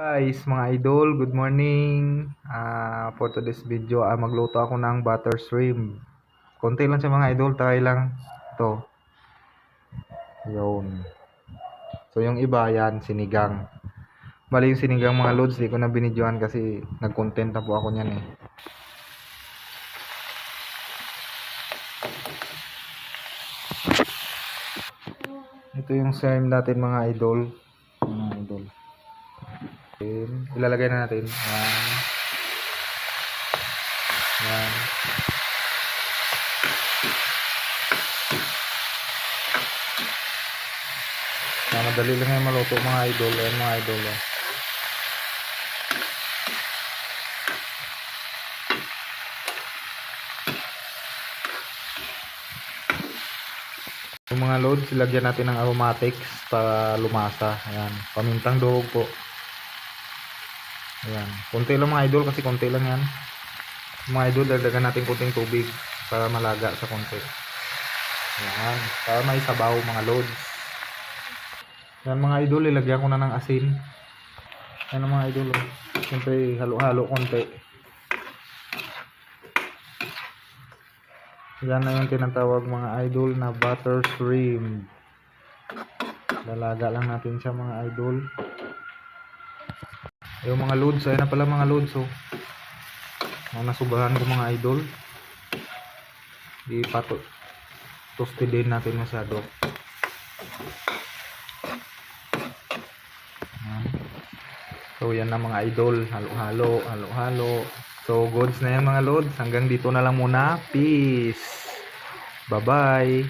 Guys, mga idol, good morning. For today's video, magluto ako ng butter shrimp. Konti lang siya mga idol, try lang. Ito. Yun. So yung iba yan, sinigang. Bali yung sinigang mga loads, di ko na binidyoan kasi nag-content na po ako niyan eh. Ito yung shrimp natin mga idol. Mga idol. Ilalagay na natin. Yan. Yan. Madali lang yung maluto mga idol. Ayan mga idol. Yung mga loads, ilagyan natin ng aromatics para lumasa. Ayan. Pamintang durog po. Ayan. Kunti lang mga idol kasi kunti lang yan. Mga idol, dagdagan natin kunting tubig para malaga sa konti. Ayan. Para may sabaw mga loads. Ayan mga idol, ilagyan ko na ng asin. Ayan mga idol. Siyempre, halo-halo konti. Yan na yung tinatawag mga idol na butter shrimp. Lalaga lang natin siya mga idol. Yung mga loads, ayun na pala mga loads oh. Nasubahan ko mga idol. Toasted din natin masyado. So yan na mga idol, halo-halo. So goods na yan mga loads. Hanggang dito na lang muna. Peace. Bye-bye.